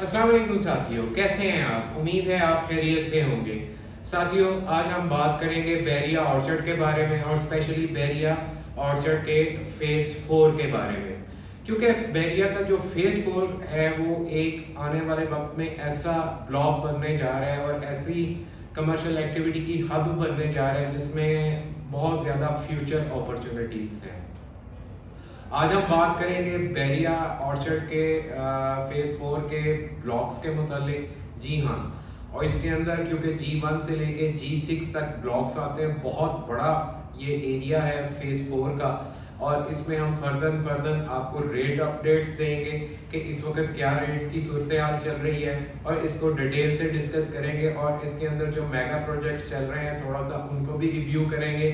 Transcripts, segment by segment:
अस्सलाम वालेकुम साथियों, कैसे हैं आप? उम्मीद है आप खैरियत से होंगे। साथियों, आज हम बात करेंगे बैरिया ऑर्चर्ड के बारे में और स्पेशली बैरिया ऑर्चर्ड के फेज 4 के बारे में, क्योंकि बैरिया का जो फेज 4 है वो एक आने वाले वक्त में ऐसा ब्लॉक बनने जा रहा है और ऐसी कमर्शियल एक्टिविटी की हब बनने जा रहा है जिसमें बहुत ज़्यादा फ्यूचर अपॉर्चुनिटीज़ हैं। आज हम बात करेंगे बैरिया ऑर्चर्ड के फेज 4 के ब्लॉक्स के मुतालिक। जी हाँ, और इसके अंदर क्योंकि G1 से लेके G6 तक ब्लॉक्स आते हैं, बहुत बड़ा ये एरिया है फेज 4 का। और इसमें हम फर्दर आपको रेट अपडेट्स देंगे कि इस वक्त क्या रेट्स की सूरत हाल चल रही है और इसको डिटेल से डिस्कस करेंगे और इसके अंदर जो मेगा प्रोजेक्ट्स चल रहे हैं थोड़ा सा उनको भी रिव्यू करेंगे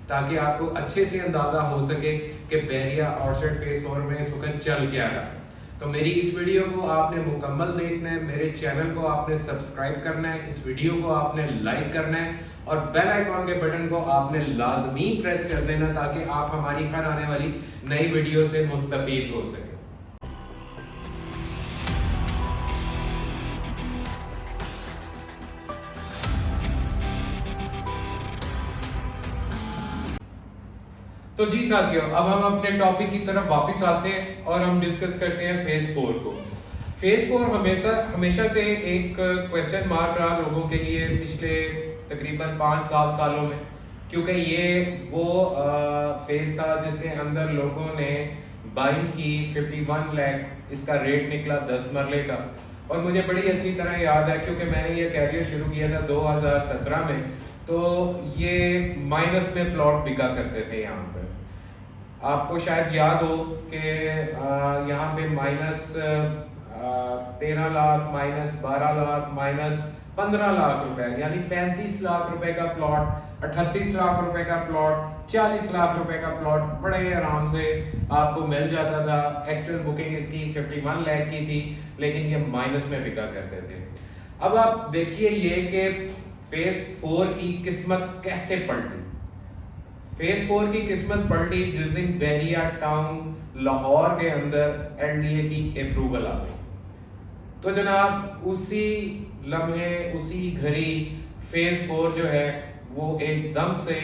ताकि आपको अच्छे से अंदाजा हो सके कि बैरिया ऑर्चर्ड फेज 4 में इस वक्त चल क्या रहा है। तो मेरी इस वीडियो को आपने मुकम्मल देखना है, मेरे चैनल को आपने सब्सक्राइब करना है, इस वीडियो को आपने लाइक करना है और बेल आइकॉन के बटन को आपने लाजमी प्रेस कर देना ताकि आप हमारी हर आने वाली नई वीडियो से मुस्तफीद हो सके। तो जी साथियों, अब हम अपने टॉपिक की तरफ वापस आते हैं और हम डिस्कस करते हैं फेज 4 को। फेज 4 हमेशा से एक क्वेश्चन मार्क रहा लोगों के लिए पिछले तकरीबन 5-7 सालों में, क्योंकि ये वो फेज था जिसके अंदर लोगों ने बाइंग की 51 लाख। इसका रेट निकला 10 मरले का और मुझे बड़ी अच्छी तरह याद है क्योंकि मैंने ये कैरियर शुरू किया था 2017 में। तो ये माइनस में प्लॉट बिका करते थे यहाँ पर। आपको शायद याद हो कि यहाँ पे minus 13 lakh, minus 12 lakh, minus 15 lakh रुपए, यानी 35 लाख रुपए का प्लॉट, 38 लाख रुपए का प्लॉट, 40 लाख रुपए का प्लॉट बड़े आराम से आपको मिल जाता था। एक्चुअल बुकिंग इसकी 51 लाख की थी, लेकिन ये माइनस में बिका करते थे। अब आप देखिए ये कि फेज 4 की किस्मत कैसे पलटी। फेज 4 की किस्मत पलटी जिस दिन बैरिया टाउन लाहौर के अंदर एनडीए की अप्रूवल आ गई। तो जनाब उसी लम्हे उसी घड़ी फेज 4 जो है वो एकदम से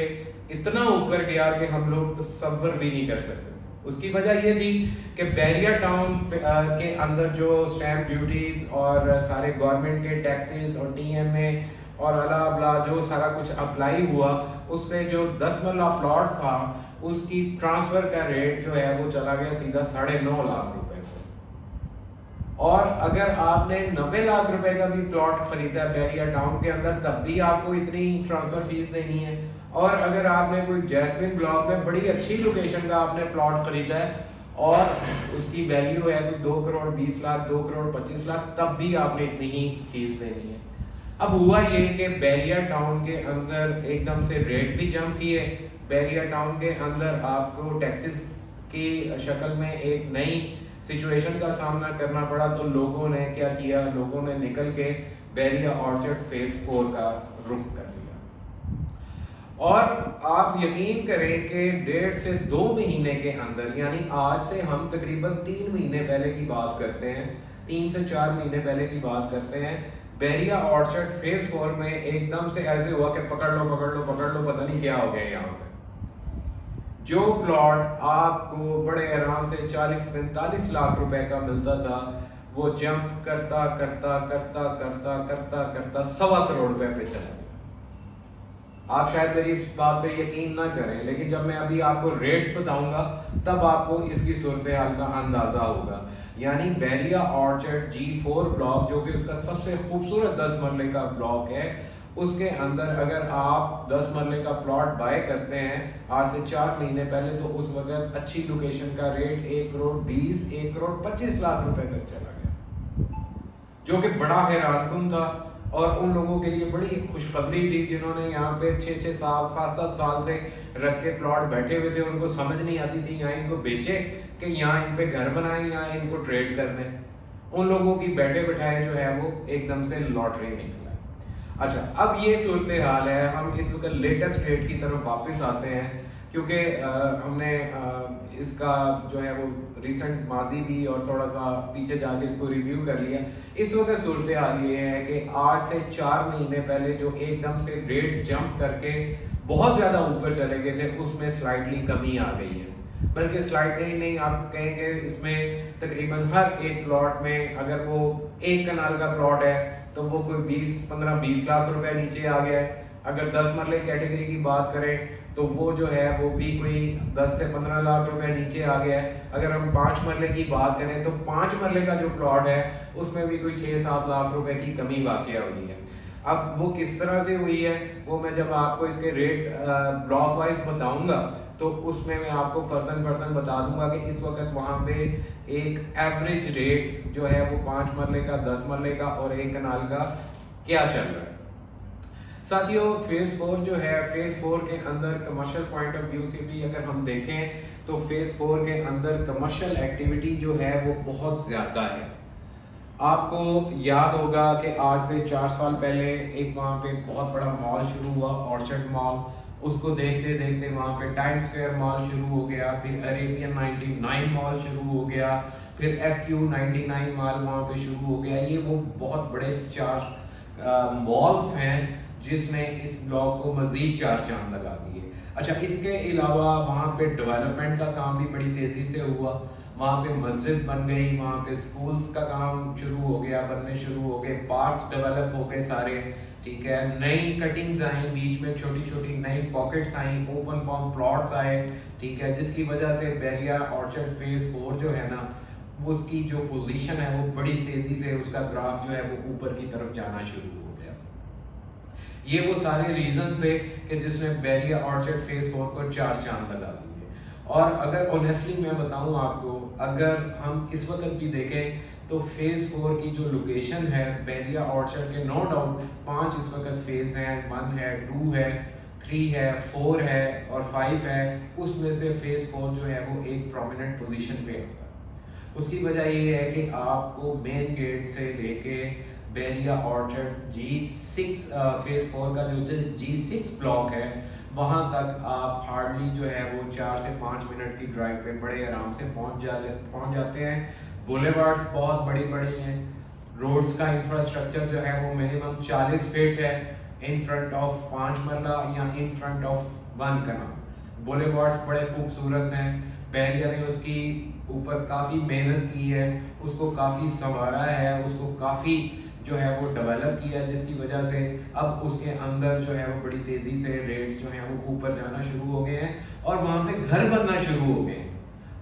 इतना ऊपर गया कि हम लोग तसव्वुर भी नहीं कर सकते। उसकी वजह ये थी कि बैरिया टाउन के अंदर जो स्टैम्प ड्यूटीज और सारे गवर्नमेंट के टैक्सेस और टीएमए और अला अबला जो सारा कुछ अप्लाई हुआ, उससे जो 10 मरला प्लॉट था उसकी ट्रांसफर का रेट जो है वो चला गया सीधा 9.5 लाख रुपए को। और अगर आपने 90 लाख रुपए का भी प्लॉट खरीदा बैरिया टाउन के अंदर तब भी आपको इतनी ट्रांसफर फीस देनी है। और अगर आपने कोई जैस्मिन ब्लॉक में बड़ी अच्छी लोकेशन का आपने प्लॉट खरीदा है और उसकी वैल्यू है कोई 2 करोड़ 20 लाख, 2 करोड़ 25 लाख, तब भी आपने इतनी ही फीस देनी है। अब हुआ ये कि बैरिया टाउन के अंदर एकदम से रेट भी जंप किए। बैरिया टाउन के अंदर आपको टैक्सेस की शक्ल में एक नई सिचुएशन का सामना करना पड़ा। तो लोगों ने क्या किया, लोगों ने निकल के बैरिया ऑर्चर्ड फेज 4 का रुख कर लिया। और आप यकीन करें कि 1.5 से 2 महीने के अंदर, यानी आज से हम तकरीबन 3 महीने पहले की बात करते हैं, 3 से 4 महीने पहले की बात करते हैं, बैरिया ऑर्चर्ड फेज 4 में एकदम से ऐसे हुआ कि पकड़ लो, पता नहीं क्या हो गया। यहाँ पे जो प्लॉट आपको बड़े आराम से 40-45 लाख रुपए का मिलता था वो जंप करता 1.25 करोड़ रुपए पे चला गया। आप शायद मेरी इस बात पे यकीन ना करें, लेकिन जब मैं अभी आपको रेट्स बताऊंगा तब आपको इसकी सूरत हाल का अंदाजा होगा। यानी बैरिया ऑर्चर्ड G4 ब्लॉक जो कि उसका सबसे खूबसूरत 10 मरले का ब्लॉक है, उसके अंदर अगर आप 10 मरले का प्लॉट बाय करते हैं आज से 4 महीने पहले, तो उस वक्त अच्छी लोकेशन का रेट 1 करोड़ 20, 1 करोड़ 25 लाख रुपए तक चला गया, जो कि बड़ा हैरानकुन था। और उन लोगों के लिए बड़ी खुशखबरी थी जिन्होंने यहाँ पे 6-6 साल 7-7 साल से रख के प्लॉट बैठे हुए थे। उनको समझ नहीं आती थी यहाँ इनको बेचे कि यहाँ इन पे घर बनाए, यहाँ इनको ट्रेड कर दें। उन लोगों की बैठे बैठाए जो है वो एकदम से लॉटरी निकला। अच्छा, अब ये सूरत हाल है। हम इस वक्त लेटेस्ट रेट की तरफ वापस आते हैं। क्योंकि हमने इसका जो है वो रिसेंट माजी भी और थोड़ा सा पीछे जाके इसको रिव्यू कर लिया। इस वक्त सूरत हाल ये है कि आज से 4 महीने पहले जो एकदम से रेट जंप करके बहुत ज़्यादा ऊपर चले गए थे, उसमें स्लाइटली कमी आ गई है। बल्कि स्लाइटली नहीं, आप कहेंगे इसमें तकरीबन हर एक प्लॉट में अगर वो एक कनाल का प्लॉट है तो वो कोई 15-20 लाख रुपए नीचे आ गया है। अगर 10 मरले कैटेगरी की बात करें तो वो जो है वो भी कोई 10 से 15 लाख रुपए नीचे आ गया है। अगर हम 5 मरले की बात करें तो 5 मरले का जो प्लॉट है उसमें भी कोई 6-7 लाख रुपए की कमी वाकई हुई है। अब वो किस तरह से हुई है वो मैं जब आपको इसके रेट ब्लॉक वाइज बताऊंगा तो उसमें मैं आपको फर्दन बता दूंगा कि इस वक्त वहाँ पे एक एवरेज रेट जो है वो 5 मरले का, 10 मरले का और 1 कनाल का क्या चल रहा है। साथियों, फेज 4 जो है, फेज 4 के अंदर कमर्शियल पॉइंट ऑफ व्यू से भी अगर हम देखें तो फेज 4 के अंदर कमर्शियल एक्टिविटी जो है वो बहुत ज़्यादा है। आपको याद होगा कि आज से 4 साल पहले एक वहाँ पे बहुत बड़ा मॉल शुरू हुआ, ऑर्चर्ड मॉल। उसको देखते देखते वहाँ पे टाइम स्क्वायर मॉल शुरू हो गया, फिर अरेबियन 99 मॉल शुरू हो गया, फिर SQ 99 मॉल वहाँ पे शुरू हो गया। ये वो बहुत बड़े 4 मॉल्स हैं जिसने इस ब्लॉक को मजीद 4 चांद लगा दिए। अच्छा, इसके अलावा वहाँ पे डेवलपमेंट का काम भी बड़ी तेज़ी से हुआ। वहाँ पे मस्जिद बन गई, वहाँ पे स्कूल्स का काम शुरू हो गया, बनने शुरू हो गए, पार्क्स डेवलप हो गए सारे, ठीक है। नई कटिंग्स आई, बीच में छोटी छोटी नई पॉकेट्स आई, ओपन फॉर्म प्लॉट्स आए, ठीक है, जिसकी वजह से बैरिया ऑर्चर्ड फेज 4 जो है ना, उसकी जो पोजीशन है वो बड़ी तेज़ी से उसका ग्राफ जो है वो ऊपर की तरफ जाना शुरू हो गया। ये वो सारे रीजंस थे कि जिसने बैरिया ऑर्चर्ड फेज 4 को 4 चांद लगा दिए। और अगर ऑनेस्टली मैं बताऊं आपको, अगर हम इस वक्त भी देखें तो फेज 4 की जो लोकेशन है बैरिया ऑर्चर्ड के, नो डाउट 5 इस वक्त फेज हैं, 1 है, 2 है, 3 है, 4 है और 5 है। उसमें से फेज 4 जो है वो एक प्रोमिनेंट पोजीशन पे होता है। उसकी वजह ये है कि आपको मेन गेट से लेके बैरिया ऑर्चर्ड G6 फेज 4 का जो G6 ब्लॉक है वहाँ तक आप हार्डली जो है वो 4 से 5 मिनट की ड्राइव पे बड़े आराम से पहुँच जाते हैं। बुलेवार्ड्स बहुत बड़ी बड़ी हैं, रोड्स का इंफ्रास्ट्रक्चर जो है वो मिनिमम 40 फीट है इन फ्रंट ऑफ 5 मरला या in front of 1 kanal. Boulevards बड़े खूबसूरत हैं। बैरिया ने उसकी ऊपर काफ़ी मेहनत की है, उसको काफ़ी संवारा है, उसको काफ़ी जो है वो डेवलप किया, जिसकी वजह से अब उसके अंदर जो है वो बड़ी तेज़ी से रेट्स जो हैं वो ऊपर जाना शुरू हो गए हैं और वहाँ पे घर बनना शुरू हो गए हैं।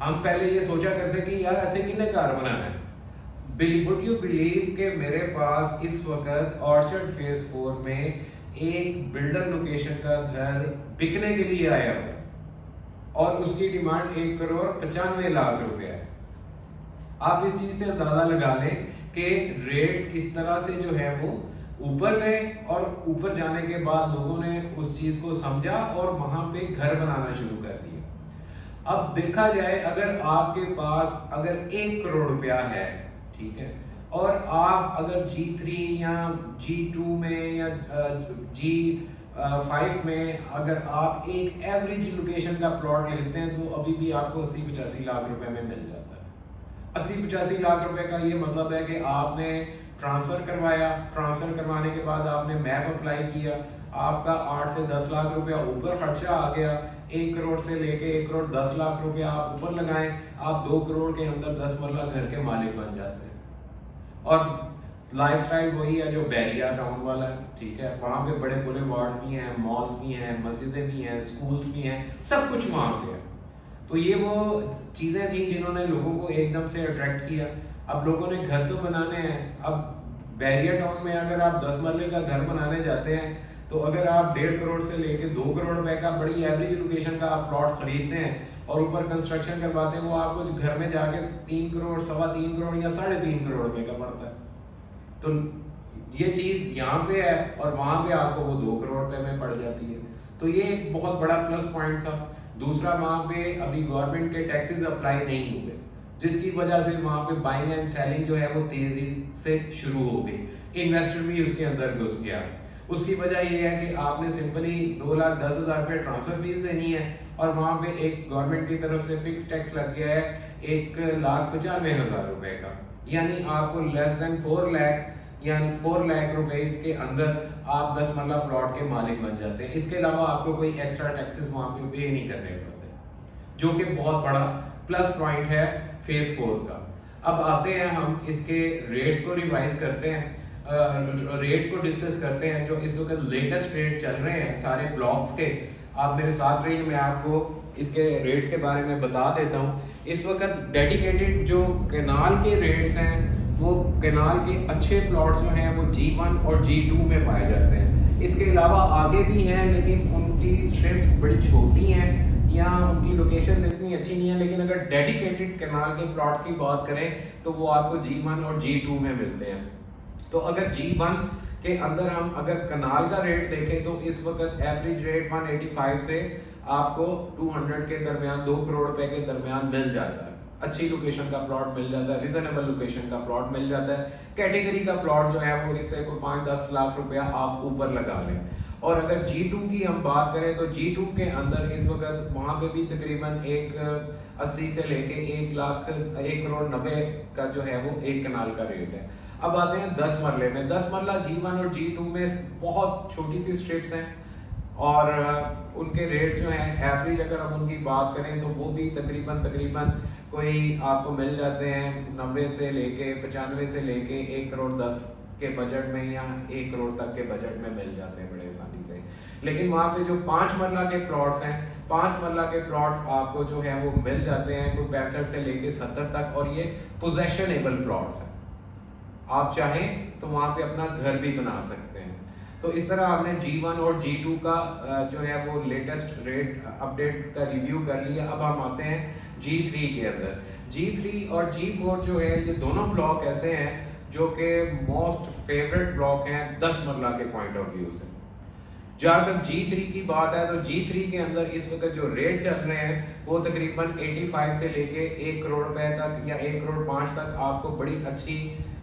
हम पहले ये सोचा करते कि यार इतने कितने घर बनाना है। वुड यू बिलीव कि मेरे पास इस वक्त ऑर्चर्ड फेज 4 में एक बिल्डर लोकेशन का घर बिकने के लिए आया हुआ और उसकी डिमांड 1,95,00,000 रुपया है। आप इस चीज से अंदाजा लगा लें कि रेट्स किस तरह से जो है वो ऊपर गए और ऊपर जाने के बाद लोगों ने उस चीज को समझा और वहां पे घर बनाना शुरू कर दिया। अब देखा जाए, अगर आपके पास अगर 1 करोड़ रुपया है, ठीक है, और आप अगर G3 या G2 में या G5 में अगर आप एक एवरेज लोकेशन का प्लॉट लेते हैं तो अभी भी आपको 80-85 लाख रुपए में मिल जाता है। 80-85 लाख रुपए का ये मतलब है कि आपने ट्रांसफर करवाया, ट्रांसफर करवाने के बाद आपने मैप अप्लाई किया, आपका 8 से 10 लाख रुपया ऊपर खर्चा आ गया। 1 करोड़ से लेके 1 करोड़ 10 लाख रुपया आप ऊपर लगाएं, आप 2 करोड़ के अंदर 10 मरला घर के मालिक बन जाते हैं। और लाइफस्टाइल वही है जो बैरिया टाउन वाला है, ठीक है। वहाँ पे बड़े बड़े वार्ड्स भी हैं, मॉल्स भी हैं, मस्जिदें भी हैं, स्कूल्स भी हैं, सब कुछ वहाँ पे है। तो ये वो चीज़ें थी जिन्होंने लोगों को एकदम से अट्रैक्ट किया। अब लोगों ने घर तो बनाने हैं। अब बैरिया टाउन में अगर आप 10 मरले का घर बनाने जाते हैं तो अगर आप 1.5 करोड़ से लेके 2 करोड़ रुपए का बड़ी एवरेज लोकेशन का आप प्लॉट खरीदते हैं और ऊपर कंस्ट्रक्शन करवाते हैं, वो आपको घर में जाके 3 करोड़, 3.25 करोड़ या 3.5 करोड़ रुपए का पड़ता है। तो ये चीज़ यहाँ पे है और वहाँ पे आपको वो 2 करोड़ रुपए में पड़ जाती है। तो ये एक बहुत बड़ा प्लस पॉइंट था। दूसरा, वहाँ पे अभी गवर्नमेंट के टैक्सेस अप्लाई नहीं हुए, जिसकी वजह से वहाँ पे बाइंग एंड सेलिंग जो है वो तेजी से शुरू हो गई। इन्वेस्टर भी उसके अंदर घुस गया। उसकी वजह ये है कि आपने सिंपली 2,10,000 रुपये ट्रांसफर फीस देनी है और वहाँ पे एक गवर्नमेंट की तरफ से फिक्स टैक्स लग गया है 1,95,000 रुपये का, यानी आपको लेस देन 4 लाख या 4 लाख रुपए के अंदर आप 10 मरला प्लॉट के मालिक बन जाते हैं। इसके अलावा आपको कोई एक्स्ट्रा टैक्सेस वहाँ पे पे नहीं करने पड़ते, जो कि बहुत बड़ा प्लस पॉइंट है फेज 4 का। अब आते हैं हम इसके रेट्स को रिवाइज करते हैं, रेट को डिस्कस करते हैं जो इस वक्त लेटेस्ट रेट चल रहे हैं सारे ब्लॉक्स के। आप मेरे साथ रहिए, मैं आपको इसके रेट्स के बारे में बता देता हूँ। इस वक्त डेडिकेटेड जो कैनाल के रेट्स हैं, वो कैनाल के अच्छे प्लॉट्स जो हैं वो G1 और G2 में पाए जाते हैं। इसके अलावा आगे भी हैं लेकिन उनकी स्ट्रिप्स बड़ी छोटी हैं या उनकी लोकेशन इतनी अच्छी नहीं है, लेकिन अगर डेडिकेटेड कैनाल के प्लॉट की बात करें तो वो आपको G1 और G2 में मिलते हैं। तो अगर G1 के अंदर हम अगर कनाल का रेट देखें तो इस वक्त एवरेज रेट 185 से आपको 200 के दरमियान, 2 करोड़ रुपए के दरमियान मिल जाता है। अच्छी लोकेशन का प्लॉट मिल जाता है, रिजनेबल लोकेशन का प्लॉट मिल जाता है। कैटेगरी का प्लॉट जो है वो इससे कोई 5-10 लाख रुपया आप ऊपर लगा लें। और अगर G2 की हम बात करें तो G2 के अंदर इस वक्त वहाँ पे भी तकरीबन 180 से लेके 1,90,00,000 का जो है वो एक कनाल का रेट है। अब आते हैं 10 मरले में। 10 मरला G1 और G2 में बहुत छोटी सी स्ट्रिप्स हैं और उनके रेट जो हैं एवरेज अगर हम उनकी बात करें तो वो भी तकरीबन कोई आपको मिल जाते हैं 90 से लेके 95 से लेके 1,10,00,000 के बजट में या 1 करोड़ तक के बजट में मिल जाते हैं बड़े आसानी से। लेकिन वहाँ पे जो 5 मरला के प्लॉट्स हैं, 5 मरला के प्लॉट्स आपको जो है वो मिल जाते हैं कोई 65 से लेके 70 तक, और ये पोजेशनेबल प्लॉट्स हैं। आप चाहें तो वहाँ पे अपना घर भी बना सकते हैं। तो इस तरह आपने G1 और G2 का जो है वो लेटेस्ट रेट अपडेट का रिव्यू कर लिया। अब हम आते हैं G3 के अंदर। G3 और G4 जो है ये दोनों ब्लॉक ऐसे हैं जो कि मोस्ट फेवरेट ब्लॉक हैं 10 मरला के पॉइंट ऑफ व्यू से। जहाँ तक G3 की बात है तो G3 के अंदर इस वक्त जो रेट चल रहे हैं वो तकरीबन 85 से लेके 1 करोड़ रुपए तक या 1 करोड़ 5 तक आपको बड़ी अच्छी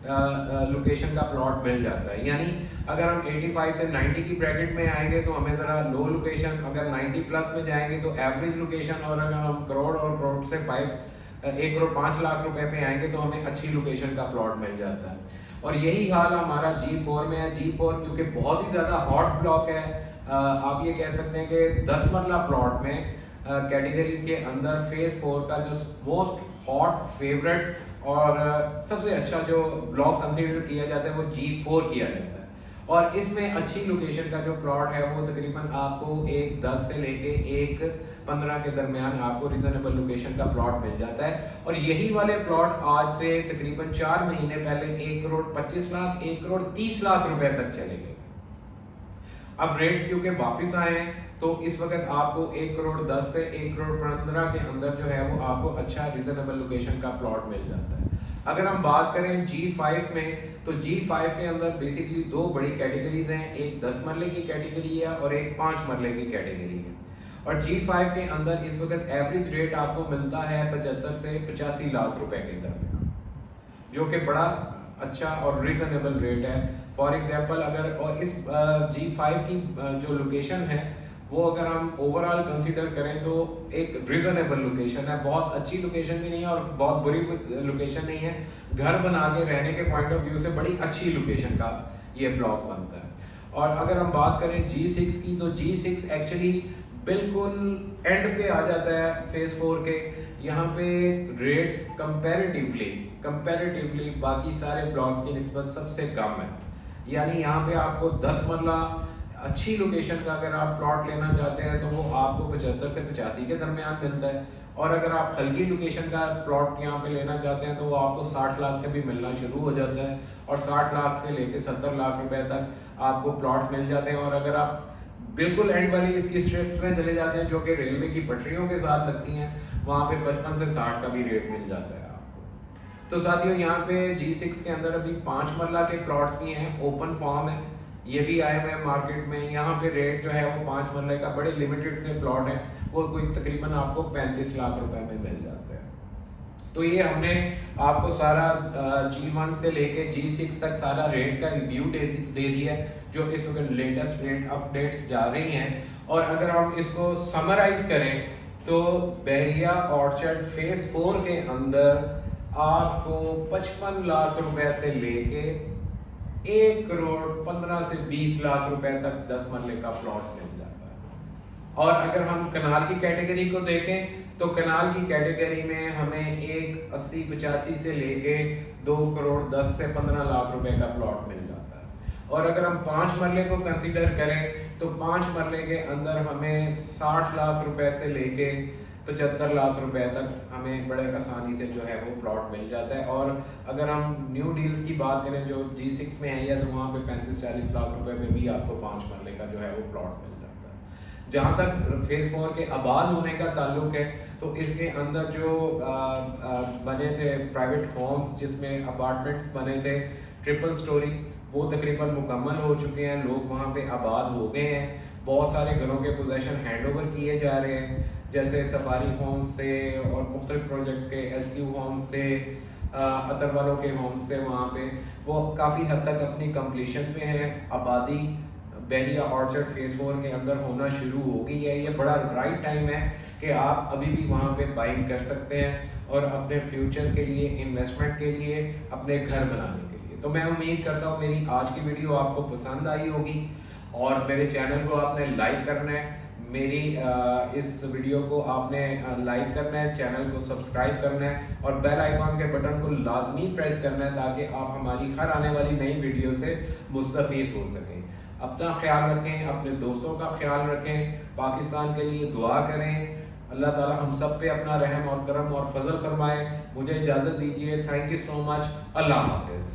लोकेशन का प्लॉट मिल जाता है। यानी अगर हम 85 से 90 की ब्रैकेट में आएंगे तो हमें ज़रा लो लोकेशन, अगर 90 प्लस में जाएंगे तो एवरेज लोकेशन, और अगर हम करोड़ और करोड़ से 1 करोड़ 5 लाख रुपए पे आएंगे तो हमें अच्छी लोकेशन का प्लॉट मिल जाता है। और यही हाल हमारा G4 में है। G4 क्योंकि बहुत ही ज़्यादा हॉट ब्लॉक है, आप ये कह सकते हैं कि 10 मरला प्लॉट में कैटेगरी के अंदर फेज 4 का जो मोस्ट हॉट फेवरेट और सबसे अच्छा जो ब्लॉक कंसीडर किया जाता है वो G4 किया जाता है। और इसमें अच्छी लोकेशन का जो प्लॉट है वो तकरीबन आपको 1,10 से लेके 1,15 के दरमियान आपको रीजनेबल लोकेशन का प्लॉट मिल जाता है। और यही वाले प्लॉट आज से तकरीबन 4 महीने पहले 1 करोड़ 25 लाख, 1 करोड़ 30 लाख रुपए तक चले गए। अब रेट क्योंकि वापस आए हैं तो इस वक्त आपको 1 करोड़ 10 से 1 करोड़ 15 के अंदर जो है वो आपको अच्छा रीजनेबल लोकेशन का प्लॉट मिल जाता है। अगर हम बात करें G5 में तो G5 के अंदर बेसिकली 2 बड़ी कैटेगरीज हैं, एक 10 मरले की कैटेगरी है और एक 5 मरले की कैटेगरी है। और G5 के अंदर इस वक्त एवरेज रेट आपको मिलता है 75 से 85 लाख रुपए के दरमियान, जो कि बड़ा अच्छा और रीजनेबल रेट है। फॉर एग्जांपल अगर और इस G5 की जो लोकेशन है वो अगर हम ओवरऑल कंसीडर करें तो एक रीजनेबल लोकेशन है, बहुत अच्छी लोकेशन भी नहीं है और बहुत बुरी लोकेशन नहीं है। घर बना के रहने के पॉइंट ऑफ व्यू से बड़ी अच्छी लोकेशन का ये ब्लॉक बनता है। और अगर हम बात करें G6 की तो G6 एक्चुअली बिल्कुल एंड पे आ जाता है फेज 4 के। यहाँ पे रेट्स कंपैरेटिवली बाकी सारे ब्लॉक्स की निस्बत सबसे कम है। यानी यहाँ पे आपको 10 मरला अच्छी लोकेशन का अगर आप प्लॉट लेना चाहते हैं तो वो आपको 75 से 85 के दरमियान मिलता है, और अगर आप हल्की लोकेशन का प्लॉट यहाँ पे लेना चाहते हैं तो वो आपको 60 लाख से भी मिलना शुरू हो जाता है, और 60 लाख से लेके 70 लाख रुपए तक आपको प्लॉट्स मिल जाते हैं। और अगर आप बिल्कुल एंड वाली इसकी स्ट्रिप्स में चले जाते हैं जो कि रेलवे की पटरियों के साथ लगती हैं, वहाँ पे 55 से 60 का भी रेट मिल जाता है आपको। तो साथियों यहाँ पे G6 के अंदर अभी 5 मरला के प्लॉट्स भी हैं, ओपन फॉर्म है, ये भी आए हुए हैं मार्केट में। यहाँ पे रेट जो है वो 5 मरले का बड़े लिमिटेड से प्लॉट है, वो कोई तकरीबन आपको 35 लाख रुपए में मिल जाता है। तो ये हमने आपको सारा G1 से लेके G6 तक सारा रेट का रिव्यू दे दिया है, जो इस वक्त लेटेस्ट रेट अपडेट्स जा रही हैं। और अगर हम इसको समराइज करें तो बहरिया ऑर्चर्ड फेज 4 के अंदर आपको 55 लाख रुपए से लेके 1 करोड़ 15 से 20 लाख रुपए तक 10 मरले का प्लॉट मिल जाता है। और अगर हम कनाल की कैटेगरी को देखें तो कनाल की कैटेगरी में हमें एक 80-85 से लेके 2 करोड़ 10 से 15 लाख रुपए का प्लॉट मिल जाता है। और अगर हम 5 मरले को कंसीडर करें तो 5 मरले के अंदर हमें 60 लाख रुपए से लेके 75 लाख रुपए तक हमें बड़े आसानी से जो है वो प्लॉट मिल जाता है। और अगर हम न्यू डील्स की बात करें जो G6 में है, या तो वहाँ पे 35-40 लाख रुपए में भी आपको 5 मरले का जो है वो प्लॉट मिल जाता है। जहाँ तक फेज 4 के आबाद होने का ताल्लुक है तो इसके अंदर जो बने थे प्राइवेट होम्स जिसमें अपार्टमेंट्स बने थे ट्रिपल स्टोरी, वो तकरीबन मुकम्मल हो चुके हैं, लोग वहाँ पे आबाद हो गए हैं। बहुत सारे घरों के पोजेशन हैंड ओवर किए जा रहे हैं, जैसे सफारी होम्स थे और मुख्तलिफ प्रोजेक्ट्स के SQ होम्स थे, अतर वालों के होम्स थे, वहाँ पे वो काफ़ी हद तक अपनी कंप्लीशन पे हैं। आबादी बहरिया ऑर्चर्ड फेज 4 के अंदर होना शुरू हो गई है। ये बड़ा राइट टाइम है कि आप अभी भी वहाँ पे बाइंग कर सकते हैं और अपने फ्यूचर के लिए, इन्वेस्टमेंट के लिए, अपने घर बनाने के लिए। तो मैं उम्मीद करता हूँ मेरी आज की वीडियो आपको पसंद आई होगी और मेरे चैनल को आपने लाइक करना है, मेरी इस वीडियो को आपने लाइक करना है, चैनल को सब्सक्राइब करना है और बेल आइकॉन के बटन को लाजमी प्रेस करना है ताकि आप हमारी हर आने वाली नई वीडियो से मुस्तफ़ीद हो सकें। अपना ख्याल रखें, अपने दोस्तों का ख्याल रखें, पाकिस्तान के लिए दुआ करें। अल्लाह ताला हम सब पे अपना रहम और करम और फजल फरमाए। मुझे इजाज़त दीजिए। Thank you so much. अल्लाह हाफिज़।